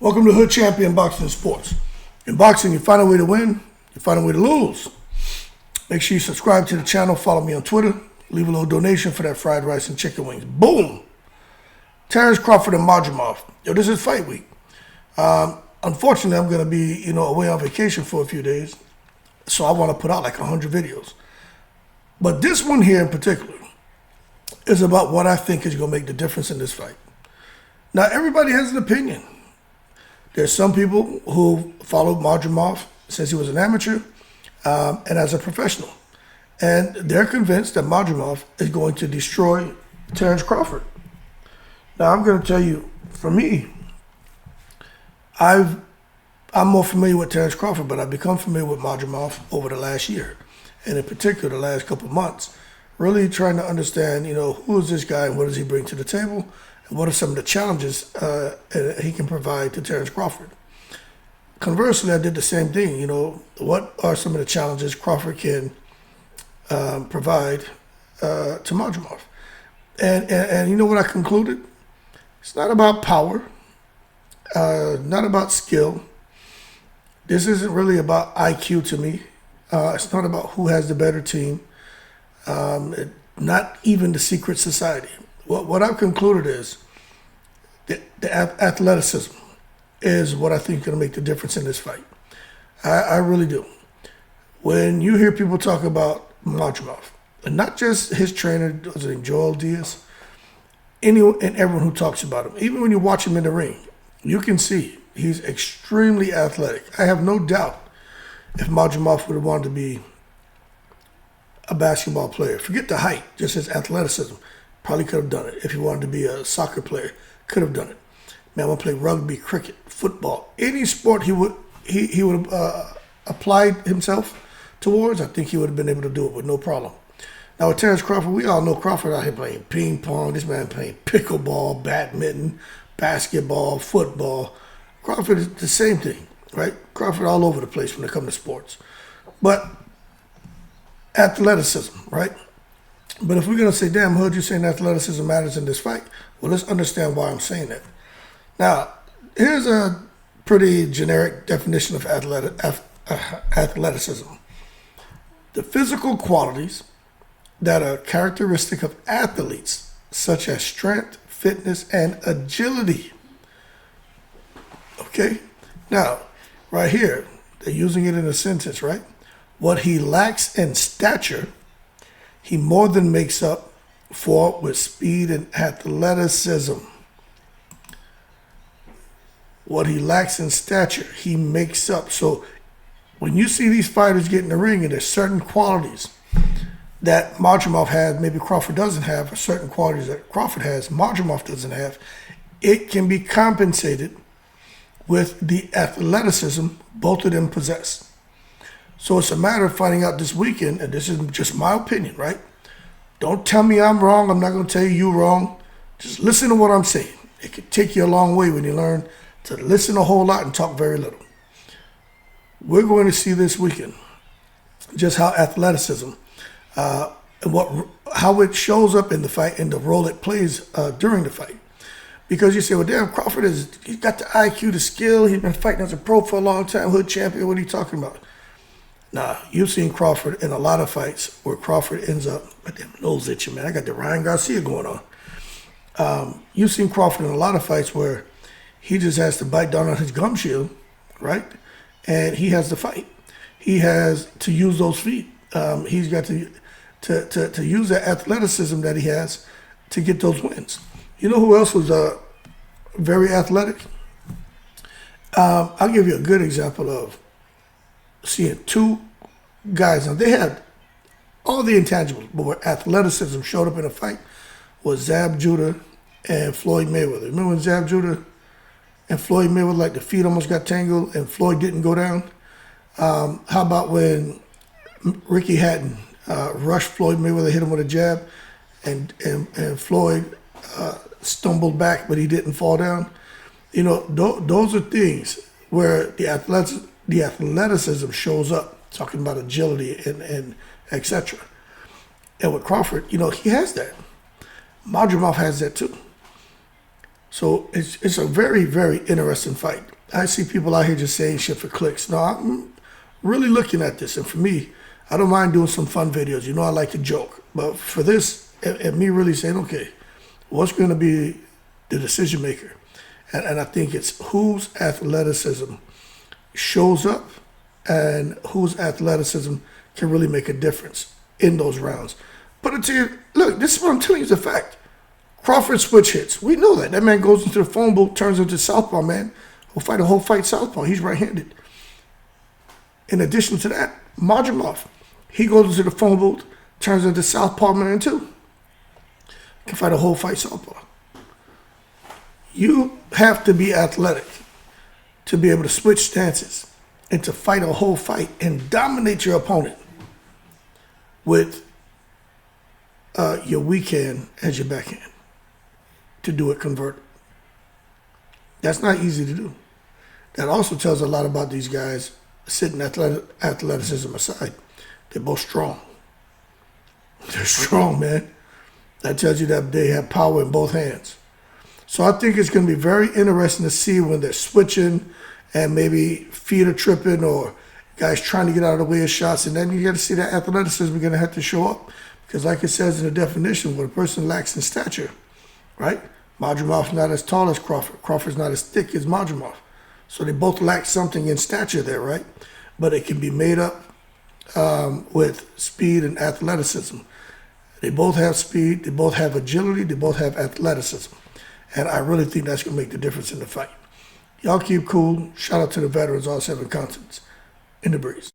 Welcome to Hood Champion Boxing Sports. In boxing, you find a way to win, you find a way to lose. Make sure you subscribe to the channel, follow me on Twitter, leave a little donation for that fried rice and chicken wings. Boom! Terence Crawford and Madrimov. Yo, this is fight week. Unfortunately, I'm going to be, away on vacation for a few days, so I want to put out like 100 videos. But this one here in particular is about what I think is going to make the difference in this fight. Now, everybody has an opinion. There's some people who followed Madrimov since he was an amateur and as a professional. And they're convinced that Madrimov is going to destroy Terence Crawford. Now, I'm going to tell you, for me, I'm more familiar with Terence Crawford, but I've become familiar with Madrimov over the last year. And in particular, the last couple of months, really trying to understand, who is this guy and what does he bring to the table? What are some of the challenges he can provide to Terence Crawford? Conversely, I did the same thing. What are some of the challenges Crawford can provide to Madrimov? And you know what I concluded? It's not about power, not about skill. This isn't really about IQ to me. It's not about who has the better team. Not even the secret society. What I've concluded is the athleticism is what I think is going to make the difference in this fight. I really do. When you hear people talk about Madrimov, and not just his trainer, was it Joel Diaz, anyone and everyone who talks about him, even when you watch him in the ring, you can see he's extremely athletic. I have no doubt if Madrimov would have wanted to be a basketball player, forget the height, just his athleticism, probably could have done it. If he wanted to be a soccer player, could have done it. Man, I want to play rugby, cricket, football, any sport he would have applied himself towards, I think he would have been able to do it with no problem. Now with Terence Crawford, we all know Crawford out here playing ping pong, this man playing pickleball, badminton, basketball, football. Crawford is the same thing, right? Crawford all over the place when it comes to sports. But athleticism, right? But if we're going to say, damn, Hood, you're saying athleticism matters in this fight, well, let's understand why I'm saying that. Now, here's a pretty generic definition of athleticism. The physical qualities that are characteristic of athletes, such as strength, fitness, and agility. Okay? Now, right here, they're using it in a sentence, right? What he lacks in stature, he more than makes up for with speed and athleticism. What he lacks in stature, he makes up. So when you see these fighters get in the ring and there's certain qualities that Madrimov has, maybe Crawford doesn't have, or certain qualities that Crawford has, Madrimov doesn't have, it can be compensated with the athleticism both of them possess. So it's a matter of finding out this weekend, and this is just my opinion, right? Don't tell me I'm wrong. I'm not going to tell you you're wrong. Just listen to what I'm saying. It can take you a long way when you learn to listen a whole lot and talk very little. We're going to see this weekend just how athleticism and how it shows up in the fight and the role it plays during the fight. Because you say, well, damn, Crawford he's got the IQ, the skill. He's been fighting as a pro for a long time, hood champion. What are you talking about? Nah, you've seen Crawford in a lot of fights where Crawford ends up, but damn nose itching, man. I got the Ryan Garcia going on. You've seen Crawford in a lot of fights where he just has to bite down on his gum shield, right? And he has to fight. He has to use those feet. He's got to use that athleticism that he has to get those wins. You know who else was very athletic? I'll give you a good example of seeing two guys. Now, they had all the intangibles, but where athleticism showed up in a fight was Zab Judah and Floyd Mayweather. Remember when Zab Judah and Floyd Mayweather, like the feet almost got tangled and Floyd didn't go down? How about when Ricky Hatton rushed Floyd Mayweather, hit him with a jab, and Floyd stumbled back, but he didn't fall down? Those are things where the athleticism shows up, talking about agility and etc. And with Crawford, he has that. Madrimov has that too. So it's a very, very interesting fight. I see people out here just saying shit for clicks. No, I'm really looking at this. And for me, I don't mind doing some fun videos. You know, I like to joke. But for this, and me really saying, okay, what's going to be the decision maker? And I think it's whose athleticism shows up and whose athleticism can really make a difference in those rounds. But it's here, look, this is what I'm telling you is a fact. Crawford switch hits. We know that. That man goes into the phone booth, turns into southpaw, man. He'll fight a whole fight southpaw. He's right-handed. In addition to that, Madrimov, he goes into the phone booth, turns into southpaw man too. Can fight a whole fight southpaw. You have to be athletic to be able to switch stances and to fight a whole fight and dominate your opponent with your weak hand as your backhand to do it converted. That's not easy to do. That also tells a lot about these guys, sitting athleticism aside. They're both strong. They're strong, man. That tells you that they have power in both hands. So I think it's going to be very interesting to see when they're switching and maybe feet are tripping or guys trying to get out of the way of shots. And then you got to see that athleticism going to have to show up. Because like it says in the definition, when a person lacks in stature, right? Madrimov's not as tall as Crawford. Crawford's not as thick as Madrimov. So they both lack something in stature there, right? But it can be made up with speed and athleticism. They both have speed, they both have agility, they both have athleticism. And I really think that's going to make the difference in the fight. Y'all keep cool. Shout out to the veterans, all 7 continents. In the breeze.